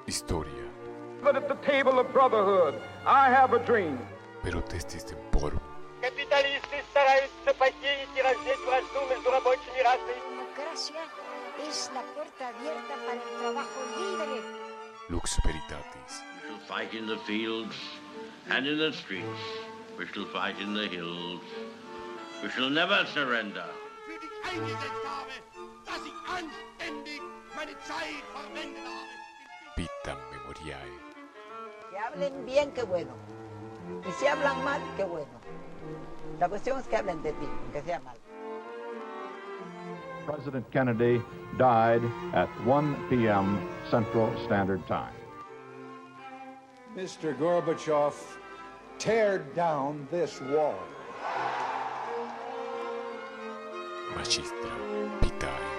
Historia. But at the table of brotherhood, I have a dream. Pero das ist empor. Капиталисты стараются посеять и раздеть разум между рабочими расами. Democracia es la puerta abierta para el trabajo libre. Lux veritatis. We shall fight in the fields and in the streets. We shall fight in the hills. We shall never surrender. Für dich eingesetzt habe, dass ich anständig meine Zeit verwendet habe. Vitam memoriae. Que hablen bien, qué bueno. Y si hablan mal, qué bueno. La cuestión es que hablen de ti, aunque sea mal. President Kennedy died at 1 p.m. Central Standard Time. Mr. Gorbachev, tear down this wall. Magistra vitae.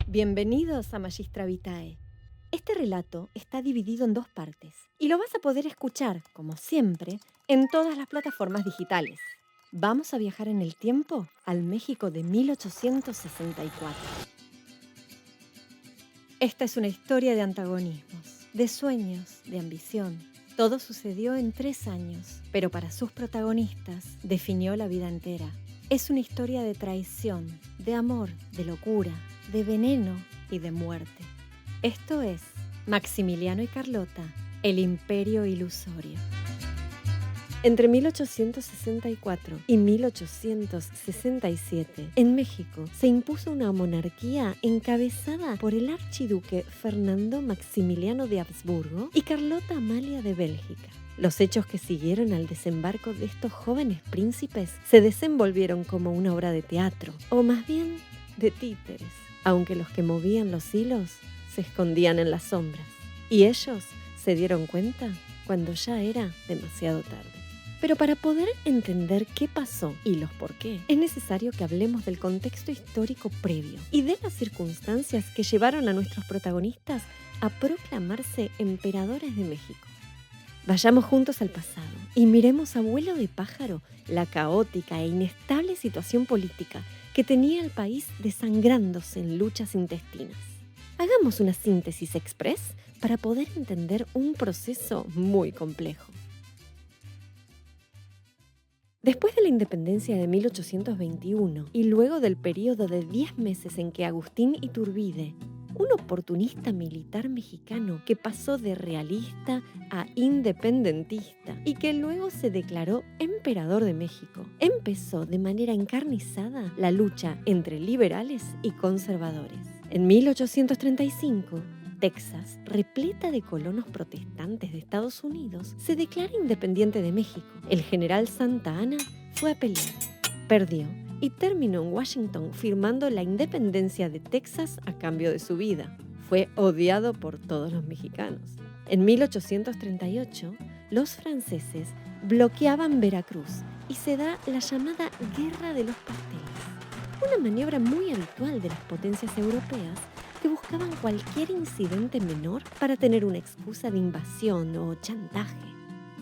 Bienvenidos a Magistra Vitae. Este relato está dividido en dos partes y lo vas a poder escuchar, como siempre, en todas las plataformas digitales. Vamos a viajar en el tiempo al México de 1864. Esta es una historia de antagonismos, de sueños, de ambición. Todo sucedió en 3 años, pero para sus protagonistas definió la vida entera. Es una historia de traición, de amor, de locura, de veneno y de muerte. Esto es Maximiliano y Carlota, el imperio ilusorio. Entre 1864 y 1867, en México se impuso una monarquía encabezada por el archiduque Fernando Maximiliano de Habsburgo y Carlota Amalia de Bélgica. Los hechos que siguieron al desembarco de estos jóvenes príncipes se desenvolvieron como una obra de teatro, o más bien de títeres, aunque los que movían los hilos se escondían en las sombras. Y ellos se dieron cuenta cuando ya era demasiado tarde. Pero para poder entender qué pasó y los por qué, es necesario que hablemos del contexto histórico previo y de las circunstancias que llevaron a nuestros protagonistas a proclamarse emperadores de México. Vayamos juntos al pasado y miremos a vuelo de pájaro la caótica e inestable situación política que tenía el país desangrándose en luchas intestinas. Hagamos una síntesis express para poder entender un proceso muy complejo. Después de la independencia de 1821 y luego del periodo de 10 meses en que Agustín Iturbide, un oportunista militar mexicano que pasó de realista a independentista y que luego se declaró emperador de México, empezó de manera encarnizada la lucha entre liberales y conservadores. En 1835, Texas, repleta de colonos protestantes de Estados Unidos, se declara independiente de México. El general Santa Anna fue a pelear, perdió y terminó en Washington firmando la independencia de Texas a cambio de su vida. Fue odiado por todos los mexicanos. En 1838, los franceses bloqueaban Veracruz y se da la llamada Guerra de los Pasteles, una maniobra muy habitual de las potencias europeas que buscaban cualquier incidente menor para tener una excusa de invasión o chantaje.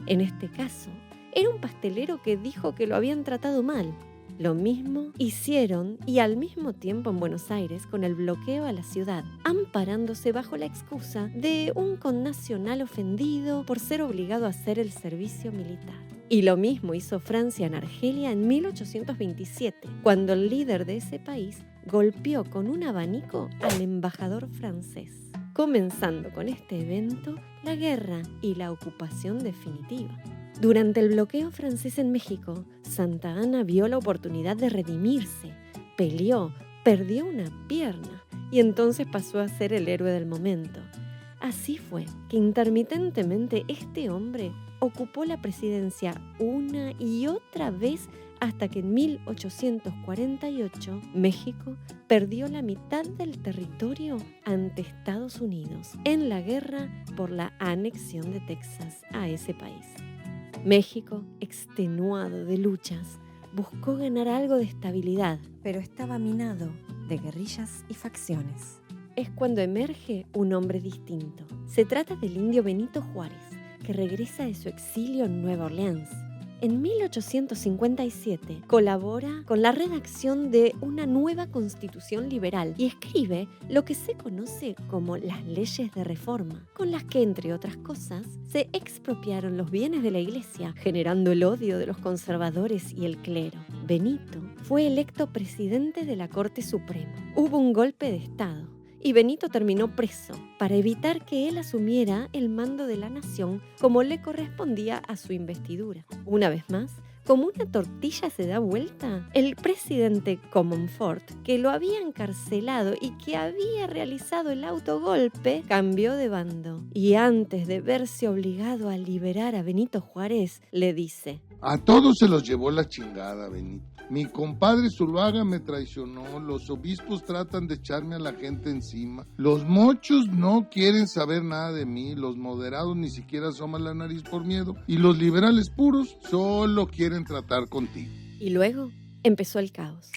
En este caso, era un pastelero que dijo que lo habían tratado mal. Lo mismo hicieron y al mismo tiempo en Buenos Aires con el bloqueo a la ciudad, amparándose bajo la excusa de un connacional ofendido por ser obligado a hacer el servicio militar. Y lo mismo hizo Francia en Argelia en 1827, cuando el líder de ese país golpeó con un abanico al embajador francés, comenzando con este evento la guerra y la ocupación definitiva. Durante el bloqueo francés en México, Santa Anna vio la oportunidad de redimirse, peleó, perdió una pierna y entonces pasó a ser el héroe del momento. Así fue que intermitentemente este hombre ocupó la presidencia una y otra vez hasta que en 1848 México perdió la mitad del territorio ante Estados Unidos en la guerra por la anexión de Texas a ese país. México, extenuado de luchas, buscó ganar algo de estabilidad, pero estaba minado de guerrillas y facciones. Es cuando emerge un hombre distinto. Se trata del indio Benito Juárez, que regresa de su exilio en Nueva Orleans. en 1857 colabora con la redacción de una nueva constitución liberal y escribe lo que se conoce como las leyes de reforma, con las que, entre otras cosas, se expropiaron los bienes de la Iglesia, generando el odio de los conservadores y el clero. Benito fue electo presidente de la Corte Suprema. Hubo un golpe de Estado y Benito terminó preso para evitar que él asumiera el mando de la nación como le correspondía a su investidura. Una vez más, como una tortilla se da vuelta, el presidente Comonfort, que lo había encarcelado y que había realizado el autogolpe, cambió de bando. Y antes de verse obligado a liberar a Benito Juárez, le dice: a todos se los llevó la chingada, Benito. Mi compadre Zuluaga me traicionó, los obispos tratan de echarme a la gente encima, los mochos no quieren saber nada de mí, los moderados ni siquiera asoman la nariz por miedo y los liberales puros solo quieren tratar contigo. Y luego empezó el caos.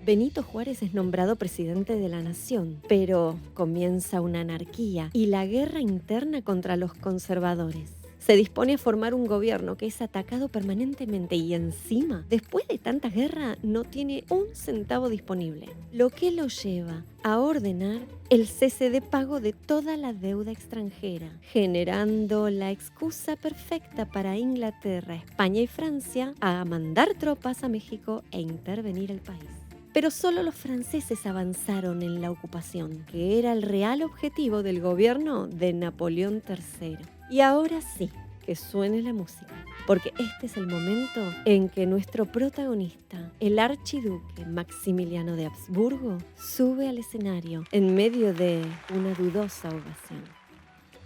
Benito Juárez es nombrado presidente de la nación, pero comienza una anarquía y la guerra interna contra los conservadores. Se dispone a formar un gobierno que es atacado permanentemente y encima, después de tanta guerra, no tiene un centavo disponible, lo que lo lleva a ordenar el cese de pago de toda la deuda extranjera, generando la excusa perfecta para Inglaterra, España y Francia a mandar tropas a México e intervenir el país. Pero solo los franceses avanzaron en la ocupación, que era el real objetivo del gobierno de Napoleón III. Y ahora sí, que suene la música, porque este es el momento en que nuestro protagonista, el archiduque Maximiliano de Habsburgo, sube al escenario en medio de una dudosa ovación.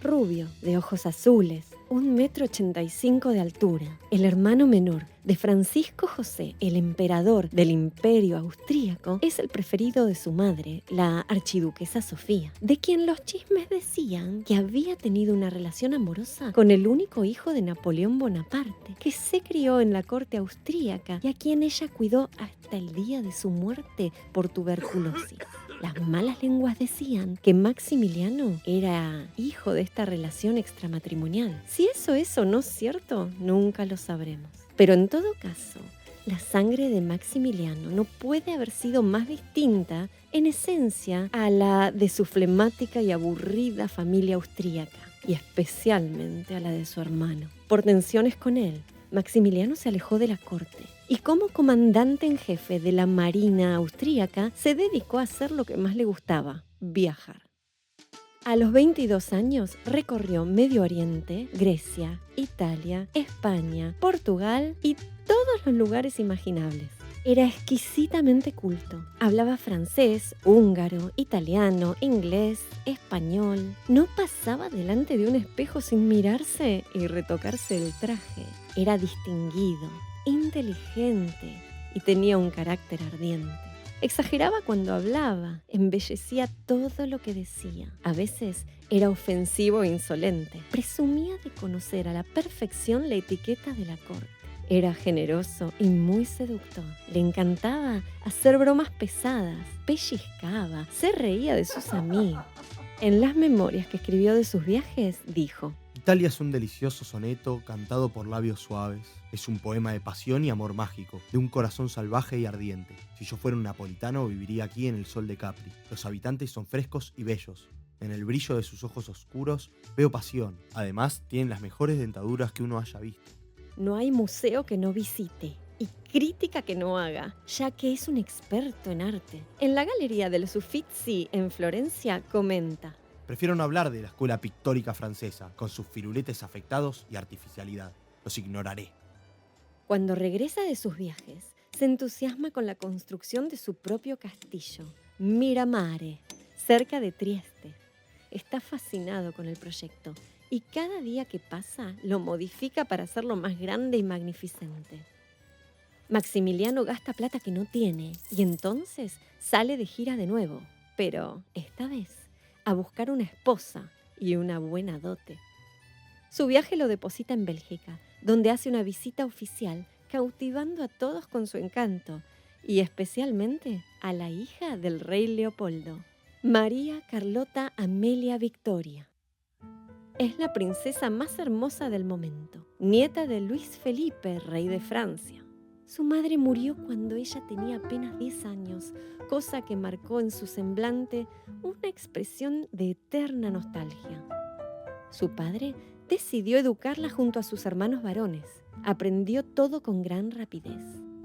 Rubio, de ojos azules, 1,85 m de altura, el hermano menor de Francisco José, el emperador del Imperio Austríaco, es el preferido de su madre, la archiduquesa Sofía, de quien los chismes decían que había tenido una relación amorosa con el único hijo de Napoleón Bonaparte, que se crió en la corte austríaca y a quien ella cuidó hasta el día de su muerte por tuberculosis. Las malas lenguas decían que Maximiliano era hijo de esta relación extramatrimonial. Si eso es o no cierto, nunca lo sabremos. Pero en todo caso, la sangre de Maximiliano no puede haber sido más distinta en esencia a la de su flemática y aburrida familia austríaca, y especialmente a la de su hermano. Por tensiones con él, Maximiliano se alejó de la corte y como comandante en jefe de la Marina austríaca se dedicó a hacer lo que más le gustaba: viajar. A los 22 años recorrió Medio Oriente, Grecia, Italia, España, Portugal y todos los lugares imaginables. Era exquisitamente culto. Hablaba francés, húngaro, italiano, inglés, español. No pasaba delante de un espejo sin mirarse y retocarse el traje. Era distinguido, inteligente y tenía un carácter ardiente. Exageraba cuando hablaba, embellecía todo lo que decía. A veces era ofensivo e insolente. Presumía de conocer a la perfección la etiqueta de la corte. Era generoso y muy seductor. Le encantaba hacer bromas pesadas, pellizcaba, se reía de sus amigos. En las memorias que escribió de sus viajes, dijo: Italia es un delicioso soneto cantado por labios suaves. Es un poema de pasión y amor mágico, de un corazón salvaje y ardiente. Si yo fuera un napolitano, viviría aquí en el sol de Capri. Los habitantes son frescos y bellos. En el brillo de sus ojos oscuros veo pasión. Además, tienen las mejores dentaduras que uno haya visto. No hay museo que no visite y crítica que no haga, ya que es un experto en arte. En la Galería del Uffizi en Florencia comenta: prefiero no hablar de la escuela pictórica francesa, con sus firuletes afectados y artificialidad. Los ignoraré. Cuando regresa de sus viajes, se entusiasma con la construcción de su propio castillo, Miramare, cerca de Trieste. Está fascinado con el proyecto y cada día que pasa lo modifica para hacerlo más grande y magnificente. Maximiliano gasta plata que no tiene y entonces sale de gira de nuevo, pero esta vez a buscar una esposa y una buena dote. Su viaje lo deposita en Bélgica, donde hace una visita oficial, cautivando a todos con su encanto, y especialmente a la hija del rey Leopoldo, María Carlota Amelia Victoria. es la princesa más hermosa del momento, nieta de Luis Felipe, rey de Francia. Su madre murió cuando ella tenía apenas 10 años, cosa que marcó en su semblante una expresión de eterna nostalgia. Su padre decidió educarla junto a sus hermanos varones. Aprendió todo con gran rapidez.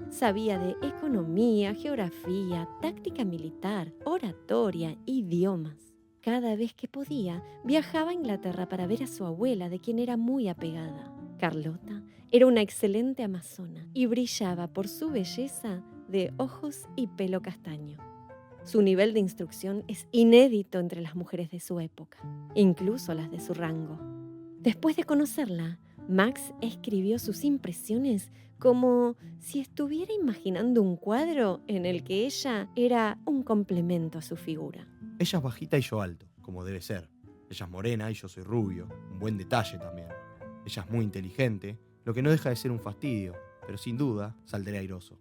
Sabía de economía, geografía, táctica militar, oratoria, idiomas. Cada vez que podía, viajaba a Inglaterra para ver a su abuela, de quien era muy apegada. Carlota era una excelente amazona y brillaba por su belleza de ojos y pelo castaño. Su nivel de instrucción es inédito entre las mujeres de su época, incluso las de su rango. Después de conocerla, Max escribió sus impresiones como si estuviera imaginando un cuadro en el que ella era un complemento a su figura. Ella es bajita y yo alto, como debe ser. Ella es morena y yo soy rubio, un buen detalle también. Ella es muy inteligente, lo que no deja de ser un fastidio, pero sin duda saldré airoso.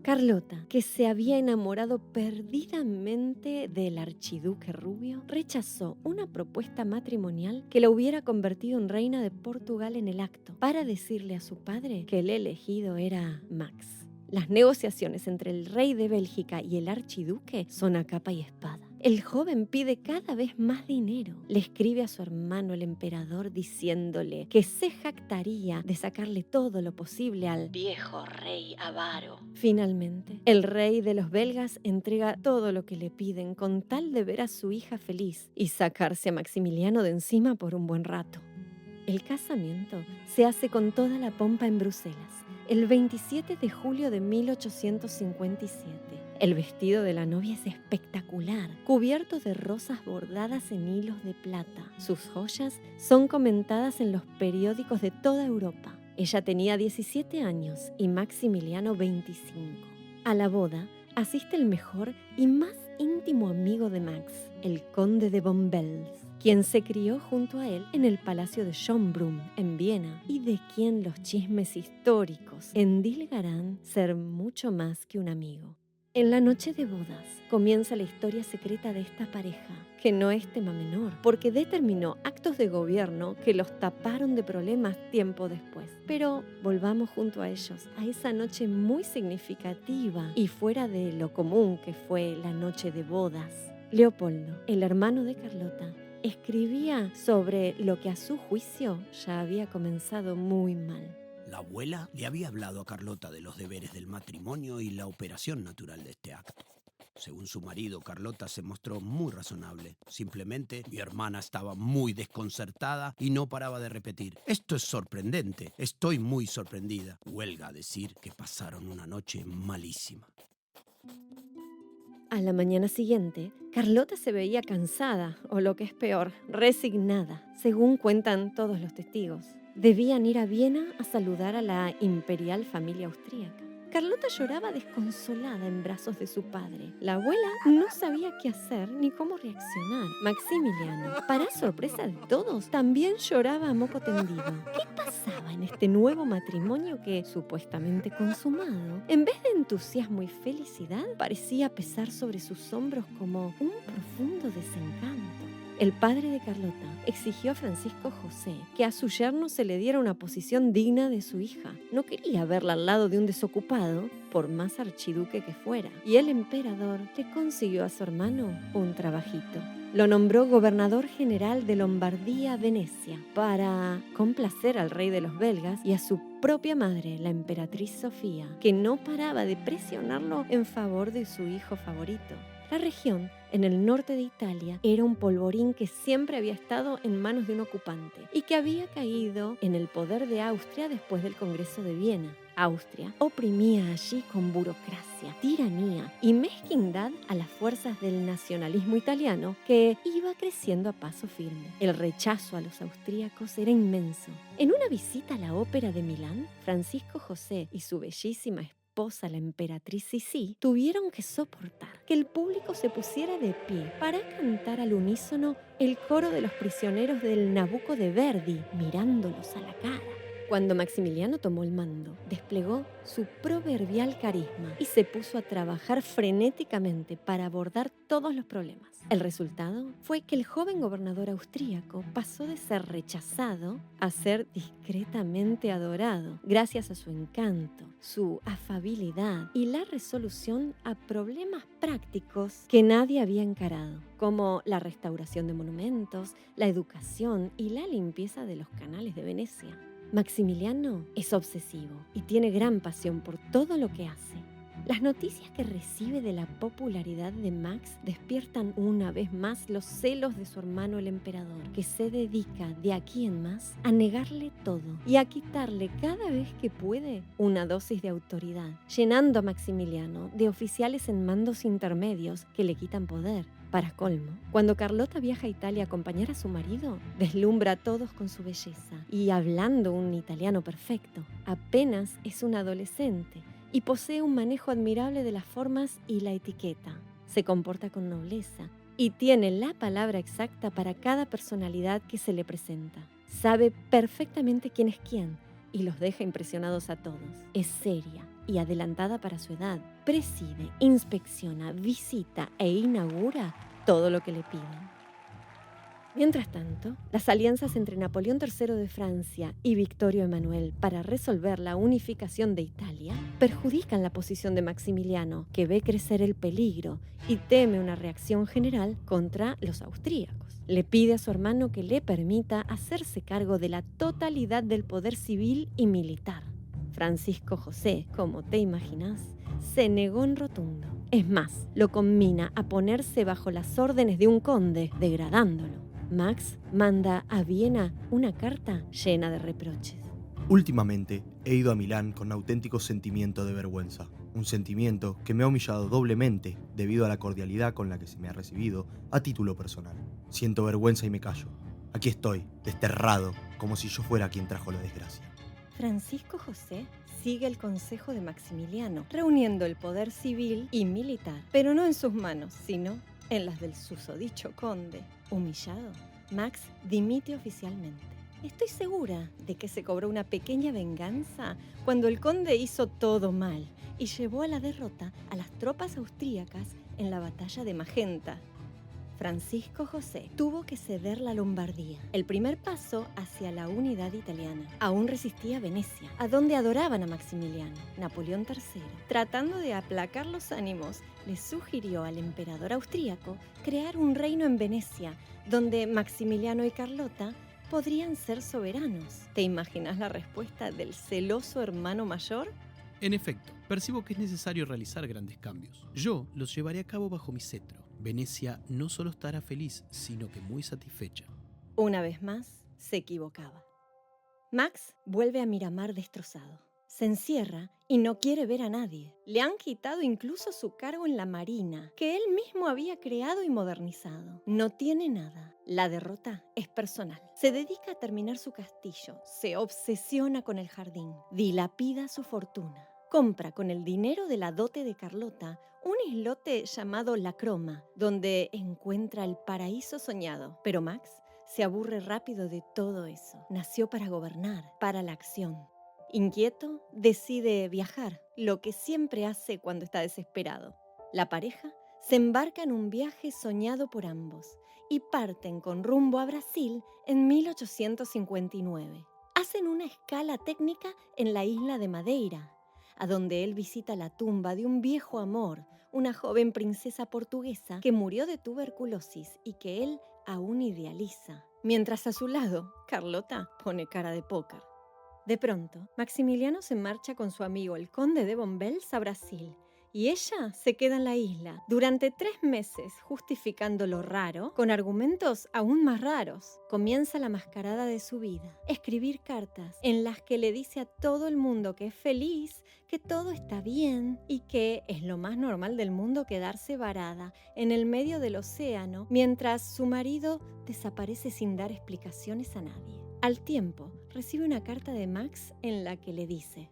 Carlota, que se había enamorado perdidamente del archiduque rubio, rechazó una propuesta matrimonial que la hubiera convertido en reina de Portugal en el acto, para decirle a su padre que el elegido era Max. Las negociaciones entre el rey de Bélgica y el archiduque son a capa y espada. El joven pide cada vez más dinero. Le escribe a su hermano el emperador diciéndole que se jactaría de sacarle todo lo posible al viejo rey avaro. Finalmente, el rey de los belgas entrega todo lo que le piden con tal de ver a su hija feliz y sacarse a Maximiliano de encima por un buen rato. El casamiento se hace con toda la pompa en Bruselas, el 27 de julio de 1857. El vestido de la novia es espectacular, cubierto de rosas bordadas en hilos de plata. Sus joyas son comentadas en los periódicos de toda Europa. Ella tenía 17 años y Maximiliano 25. A la boda asiste el mejor y más íntimo amigo de Max, el conde de von Belz, quien se crió junto a él en el Palacio de Schönbrunn, en Viena, y de quien los chismes históricos endilgarán ser mucho más que un amigo. En la noche de bodas comienza la historia secreta de esta pareja, que no es tema menor, porque determinó actos de gobierno que los taparon de problemas tiempo después. Pero volvamos junto a ellos, a esa noche muy significativa y fuera de lo común que fue la noche de bodas. Leopoldo, el hermano de Carlota, escribía sobre lo que a su juicio ya había comenzado muy mal. La abuela le había hablado a Carlota de los deberes del matrimonio y la operación natural de este acto. Según su marido, Carlota se mostró muy razonable. Simplemente, mi hermana estaba muy desconcertada y no paraba de repetir: esto es sorprendente, estoy muy sorprendida. Huelga decir que pasaron una noche malísima. A la mañana siguiente, Carlota se veía cansada, o lo que es peor, resignada, según cuentan todos los testigos. Debían ir a Viena a saludar a la imperial familia austríaca. Carlota lloraba desconsolada en brazos de su padre. La abuela no sabía qué hacer ni cómo reaccionar. Maximiliano, para sorpresa de todos, también lloraba a moco tendido. ¿Qué pasaba en este nuevo matrimonio que, supuestamente consumado, en vez de entusiasmo y felicidad, parecía pesar sobre sus hombros como un profundo desencanto? El padre de Carlota exigió a Francisco José que a su yerno se le diera una posición digna de su hija. No quería verla al lado de un desocupado, por más archiduque que fuera. Y el emperador le consiguió a su hermano un trabajito. Lo nombró gobernador general de Lombardía-Venecia para complacer al rey de los belgas y a su propia madre, la emperatriz Sofía, que no paraba de presionarlo en favor de su hijo favorito. La región, en el norte de Italia, era un polvorín que siempre había estado en manos de un ocupante y que había caído en el poder de Austria después del Congreso de Viena. Austria oprimía allí con burocracia, tiranía y mezquindad a las fuerzas del nacionalismo italiano, que iba creciendo a paso firme. El rechazo a los austríacos era inmenso. En una visita a la ópera de Milán, Francisco José y su bellísima esposa, la emperatriz Sisi, tuvieron que soportar que el público se pusiera de pie para cantar al unísono el coro de los prisioneros del Nabucco de Verdi, mirándolos a la cara. Cuando Maximiliano tomó el mando, desplegó su proverbial carisma y se puso a trabajar frenéticamente para abordar todos los problemas. El resultado fue que el joven gobernador austríaco pasó de ser rechazado a ser discretamente adorado, gracias a su encanto, su afabilidad y la resolución a problemas prácticos que nadie había encarado, como la restauración de monumentos, la educación y la limpieza de los canales de Venecia. Maximiliano es obsesivo y tiene gran pasión por todo lo que hace. Las noticias que recibe de la popularidad de Max despiertan una vez más los celos de su hermano el emperador, que se dedica de aquí en más a negarle todo y a quitarle cada vez que puede una dosis de autoridad, llenando a Maximiliano de oficiales en mandos intermedios que le quitan poder. Para colmo, cuando Carlota viaja a Italia a acompañar a su marido, deslumbra a todos con su belleza y, hablando un italiano perfecto, apenas es un adolescente y posee un manejo admirable de las formas y la etiqueta. Se comporta con nobleza y tiene la palabra exacta para cada personalidad que se le presenta. Sabe perfectamente quién es quién y los deja impresionados a todos. Es seria y adelantada para su edad. Preside, inspecciona, visita e inaugura todo lo que le piden. Mientras tanto, las alianzas entre Napoleón III de Francia y Victorio Emanuel para resolver la unificación de Italia perjudican la posición de Maximiliano, que ve crecer el peligro y teme una reacción general contra los austríacos. Le pide a su hermano que le permita hacerse cargo de la totalidad del poder civil y militar. Francisco José, como te imaginas, se negó en rotundo. Es más, lo conmina a ponerse bajo las órdenes de un conde, degradándolo. Max manda a Viena una carta llena de reproches. Últimamente he ido a Milán con un auténtico sentimiento de vergüenza. Un sentimiento que me ha humillado doblemente debido a la cordialidad con la que se me ha recibido a título personal. Siento vergüenza y me callo. Aquí estoy, desterrado, como si yo fuera quien trajo la desgracia. Francisco José sigue el consejo de Maximiliano, reuniendo el poder civil y militar, pero no en sus manos, sino en las del susodicho conde. Humillado, Max dimite oficialmente. Estoy segura de que se cobró una pequeña venganza cuando el conde hizo todo mal y llevó a la derrota a las tropas austríacas en la batalla de Magenta. Francisco José tuvo que ceder la Lombardía, el primer paso hacia la unidad italiana. Aún resistía Venecia, a donde adoraban a Maximiliano. Napoleón III, tratando de aplacar los ánimos, le sugirió al emperador austríaco crear un reino en Venecia, donde Maximiliano y Carlota podrían ser soberanos. ¿Te imaginas la respuesta del celoso hermano mayor? En efecto, percibo que es necesario realizar grandes cambios. Yo los llevaré a cabo bajo mi cetro. Venecia no solo estará feliz, sino que muy satisfecha. Una vez más, se equivocaba. Max vuelve a Miramar destrozado. Se encierra y no quiere ver a nadie. Le han quitado incluso su cargo en la marina, que él mismo había creado y modernizado. No tiene nada. La derrota es personal. Se dedica a terminar su castillo. Se obsesiona con el jardín. Dilapida su fortuna. Compra con el dinero de la dote de Carlota un islote llamado La Croma, donde encuentra el paraíso soñado. Pero Max se aburre rápido de todo eso. Nació para gobernar, para la acción. Inquieto, decide viajar, lo que siempre hace cuando está desesperado. La pareja se embarca en un viaje soñado por ambos y parten con rumbo a Brasil en 1859. Hacen una escala técnica en la isla de Madeira, a donde él visita la tumba de un viejo amor, una joven princesa portuguesa que murió de tuberculosis y que él aún idealiza. Mientras a su lado, Carlota pone cara de póker. De pronto, Maximiliano se marcha con su amigo el conde de Bombels a Brasil y ella se queda en la isla durante 3 meses justificando lo raro con argumentos aún más raros. Comienza la mascarada de su vida, escribir cartas en las que le dice a todo el mundo que es feliz, que todo está bien y que es lo más normal del mundo quedarse varada en el medio del océano mientras su marido desaparece sin dar explicaciones a nadie. Al tiempo, recibe una carta de Max en la que le dice: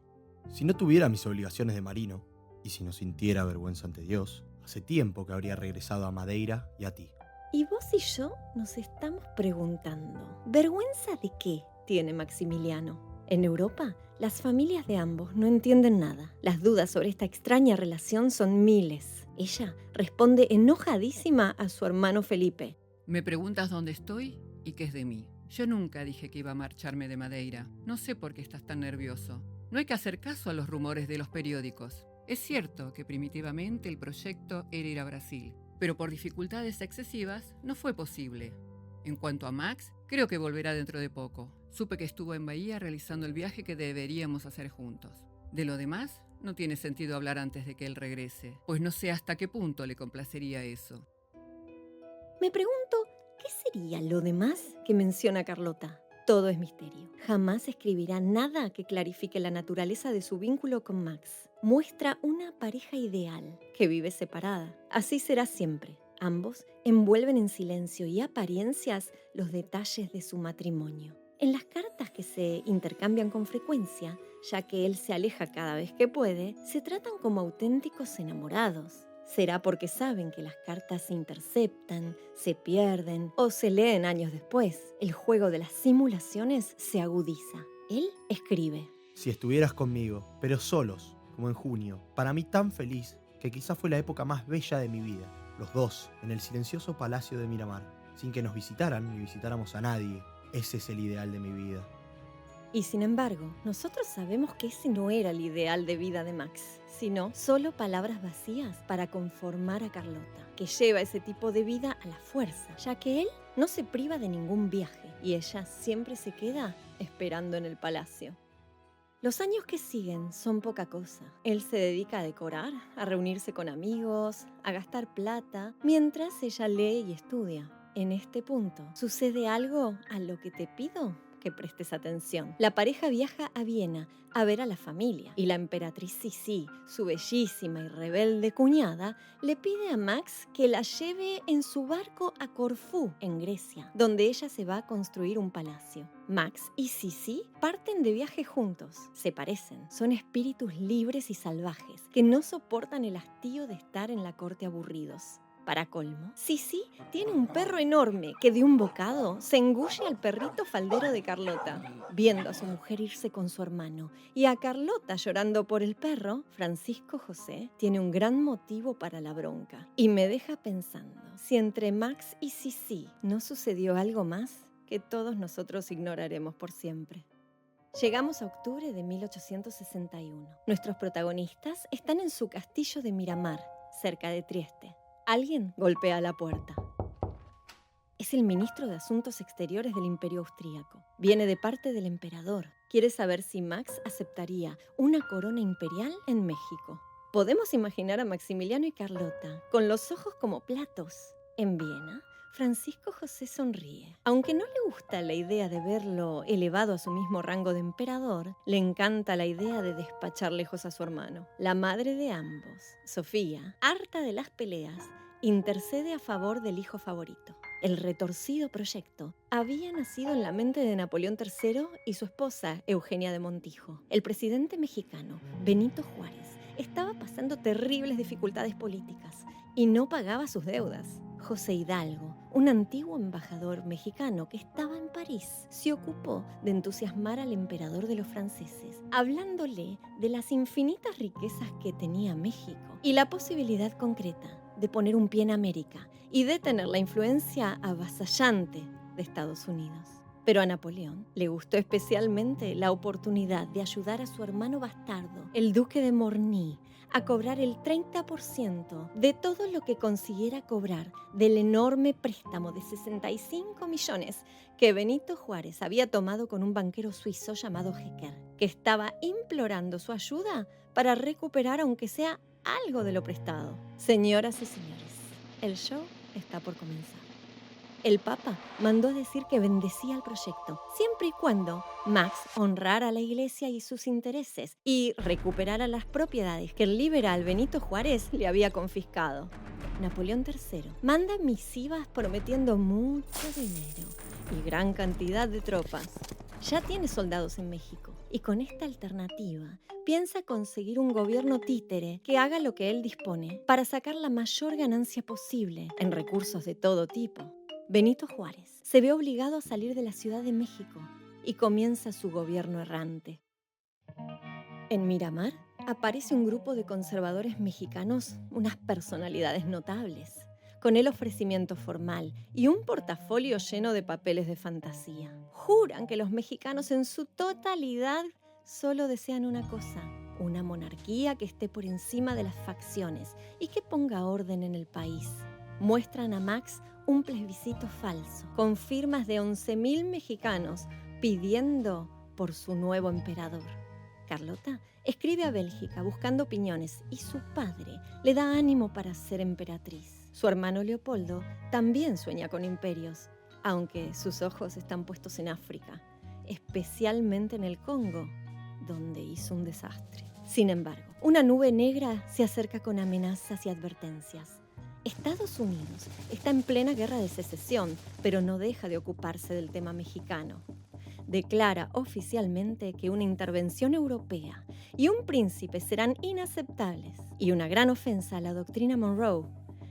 si no tuviera mis obligaciones de marino, y si no sintiera vergüenza ante Dios, hace tiempo que habría regresado a Madeira y a ti. Y vos y yo nos estamos preguntando, ¿vergüenza de qué tiene Maximiliano? En Europa, las familias de ambos no entienden nada. Las dudas sobre esta extraña relación son miles. Ella responde enojadísima a su hermano Felipe. Me preguntas dónde estoy y qué es de mí. Yo nunca dije que iba a marcharme de Madeira. No sé por qué estás tan nervioso. No hay que hacer caso a los rumores de los periódicos. Es cierto que primitivamente el proyecto era ir a Brasil, pero por dificultades excesivas no fue posible. En cuanto a Max, creo que volverá dentro de poco. Supe que estuvo en Bahía realizando el viaje que deberíamos hacer juntos. De lo demás, no tiene sentido hablar antes de que él regrese, pues no sé hasta qué punto le complacería eso. Me pregunto, ¿qué sería lo demás que menciona Carlota? Todo es misterio. Jamás escribirá nada que clarifique la naturaleza de su vínculo con Max. Muestra una pareja ideal que vive separada. Así será siempre. Ambos envuelven en silencio y apariencias los detalles de su matrimonio. En las cartas que se intercambian con frecuencia, ya que él se aleja cada vez que puede, se tratan como auténticos enamorados. ¿Será porque saben que las cartas se interceptan, se pierden o se leen años después? El juego de las simulaciones se agudiza. Él escribe. Si estuvieras conmigo, pero solos, como en junio, para mí tan feliz que quizás fue la época más bella de mi vida. Los dos, en el silencioso palacio de Miramar, sin que nos visitaran ni visitáramos a nadie. Ese es el ideal de mi vida. Y sin embargo, nosotros sabemos que ese no era el ideal de vida de Max, sino solo palabras vacías para conformar a Carlota, que lleva ese tipo de vida a la fuerza, ya que él no se priva de ningún viaje y ella siempre se queda esperando en el palacio. Los años que siguen son poca cosa. Él se dedica a decorar, a reunirse con amigos, a gastar plata, mientras ella lee y estudia. En este punto, sucede algo a lo que te pido que prestes atención. La pareja viaja a Viena a ver a la familia y la emperatriz Sisi, su bellísima y rebelde cuñada, le pide a Max que la lleve en su barco a Corfú, en Grecia, donde ella se va a construir un palacio. Max y Sisi parten de viaje juntos. Se parecen, son espíritus libres y salvajes que no soportan el hastío de estar en la corte aburridos. Para colmo, Sisi tiene un perro enorme que de un bocado se engulle al perrito faldero de Carlota. Viendo a su mujer irse con su hermano y a Carlota llorando por el perro, Francisco José tiene un gran motivo para la bronca. Y me deja pensando, si entre Max y Sisi no sucedió algo más que todos nosotros ignoraremos por siempre. Llegamos a octubre de 1861. Nuestros protagonistas están en su castillo de Miramar, cerca de Trieste. Alguien golpea la puerta. Es el ministro de Asuntos Exteriores del Imperio Austríaco. Viene de parte del emperador. Quiere saber si Max aceptaría una corona imperial en México. Podemos imaginar a Maximiliano y Carlota con los ojos como platos. En Viena, Francisco José sonríe. Aunque no le gusta la idea de verlo elevado a su mismo rango de emperador, le encanta la idea de despachar lejos a su hermano. La madre de ambos, Sofía, harta de las peleas, intercede a favor del hijo favorito. El retorcido proyecto había nacido en la mente de Napoleón III y su esposa, Eugenia de Montijo. El presidente mexicano, Benito Juárez, estaba pasando terribles dificultades políticas y no pagaba sus deudas. José Hidalgo, un antiguo embajador mexicano que estaba en París, se ocupó de entusiasmar al emperador de los franceses, hablándole de las infinitas riquezas que tenía México y la posibilidad concreta de poner un pie en América y de tener la influencia avasallante de Estados Unidos. Pero a Napoleón le gustó especialmente la oportunidad de ayudar a su hermano bastardo, el duque de Morny, a cobrar el 30% de todo lo que consiguiera cobrar del enorme préstamo de 65 millones que Benito Juárez había tomado con un banquero suizo llamado Hecker, que estaba implorando su ayuda para recuperar aunque sea algo de lo prestado. Señoras y señores, el show está por comenzar. El Papa mandó decir que bendecía el proyecto, siempre y cuando Max honrara a la Iglesia y sus intereses y recuperara las propiedades que el liberal Benito Juárez le había confiscado. Napoleón III manda misivas prometiendo mucho dinero y gran cantidad de tropas. Ya tiene soldados en México y con esta alternativa piensa conseguir un gobierno títere que haga lo que él dispone para sacar la mayor ganancia posible en recursos de todo tipo. Benito Juárez se ve obligado a salir de la Ciudad de México y comienza su gobierno errante. En Miramar aparece un grupo de conservadores mexicanos, unas personalidades notables, con el ofrecimiento formal y un portafolio lleno de papeles de fantasía. Juran que los mexicanos en su totalidad solo desean una cosa: una monarquía que esté por encima de las facciones y que ponga orden en el país. Muestran a Max un plebiscito falso, con firmas de 11.000 mexicanos pidiendo por su nuevo emperador. Carlota escribe a Bélgica buscando opiniones y su padre le da ánimo para ser emperatriz. Su hermano Leopoldo también sueña con imperios, aunque sus ojos están puestos en África, especialmente en el Congo, donde hizo un desastre. Sin embargo, una nube negra se acerca con amenazas y advertencias. Estados Unidos está en plena guerra de secesión, pero no deja de ocuparse del tema mexicano. Declara oficialmente que una intervención europea y un príncipe serán inaceptables, y una gran ofensa a la doctrina Monroe,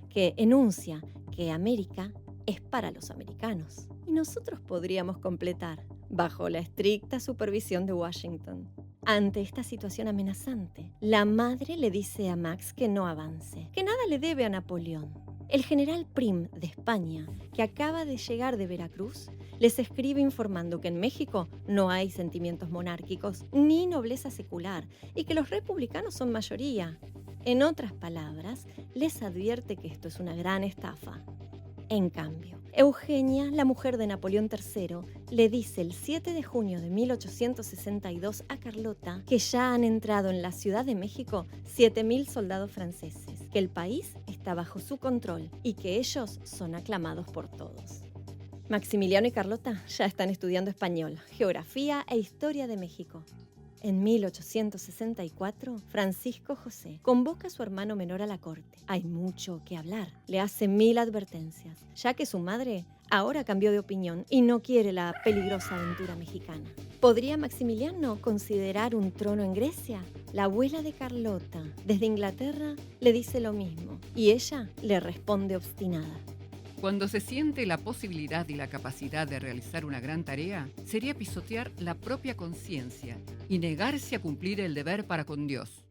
que enuncia que América es para los americanos. Y nosotros podríamos completar, bajo la estricta supervisión de Washington. Ante esta situación amenazante, la madre le dice a Max que no avance, que nada le debe a Napoleón. El general Prim de España, que acaba de llegar de Veracruz, les escribe informando que en México no hay sentimientos monárquicos ni nobleza secular y que los republicanos son mayoría. En otras palabras, les advierte que esto es una gran estafa. En cambio, Eugenia, la mujer de Napoleón III, le dice el 7 de junio de 1862 a Carlota que ya han entrado en la Ciudad de México 7.000 soldados franceses, que el país está bajo su control y que ellos son aclamados por todos. Maximiliano y Carlota ya están estudiando español, geografía e historia de México. En 1864, Francisco José convoca a su hermano menor a la corte. Hay mucho que hablar. Le hace 1000 advertencias, ya que su madre ahora cambió de opinión y no quiere la peligrosa aventura mexicana. ¿Podría Maximiliano considerar un trono en Grecia? La abuela de Carlota, desde Inglaterra, le dice lo mismo y ella le responde obstinada. Cuando se siente la posibilidad y la capacidad de realizar una gran tarea, sería pisotear la propia conciencia y negarse a cumplir el deber para con Dios.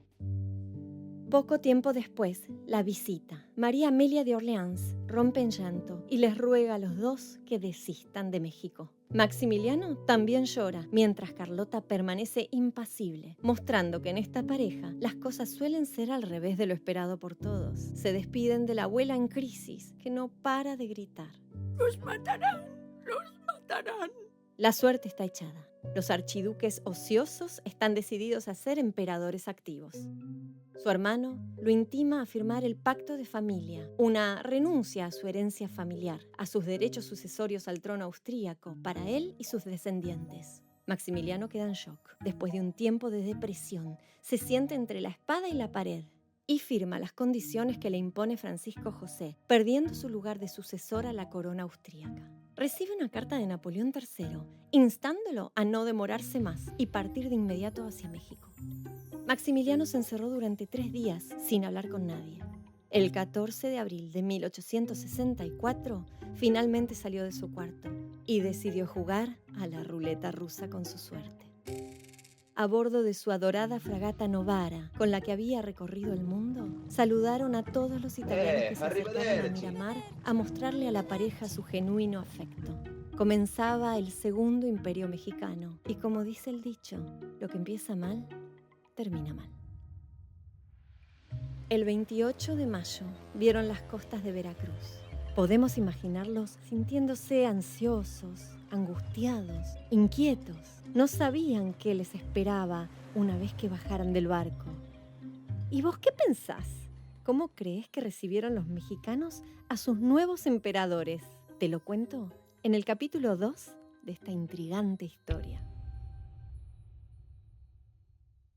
Poco tiempo después, la visita. María Amelia de Orleans rompe en llanto y les ruega a los dos que desistan de México. Maximiliano también llora, mientras Carlota permanece impasible, mostrando que en esta pareja las cosas suelen ser al revés de lo esperado por todos. Se despiden de la abuela en crisis, que no para de gritar. ¡Los matarán! ¡Los matarán! La suerte está echada. Los archiduques ociosos están decididos a ser emperadores activos. Su hermano lo intima a firmar el pacto de familia, una renuncia a su herencia familiar, a sus derechos sucesorios al trono austríaco para él y sus descendientes. Maximiliano queda en shock. Después de un tiempo de depresión, se siente entre la espada y la pared y firma las condiciones que le impone Francisco José, perdiendo su lugar de sucesor a la corona austríaca. Recibe una carta de Napoleón III, instándolo a no demorarse más y partir de inmediato hacia México. Maximiliano se encerró durante 3 días sin hablar con nadie. El 14 de abril de 1864, finalmente salió de su cuarto y decidió jugar a la ruleta rusa con su suerte. A bordo de su adorada fragata Novara, con la que había recorrido el mundo, saludaron a todos los italianos que se acercaron a Miramar a mostrarle a la pareja su genuino afecto. Comenzaba el Segundo Imperio Mexicano y, como dice el dicho, lo que empieza mal, termina mal. El 28 de mayo vieron las costas de Veracruz. Podemos imaginarlos sintiéndose ansiosos, angustiados, inquietos. No sabían qué les esperaba una vez que bajaran del barco. ¿Y vos qué pensás? ¿Cómo crees que recibieron los mexicanos a sus nuevos emperadores? Te lo cuento en el capítulo 2 de esta intrigante historia.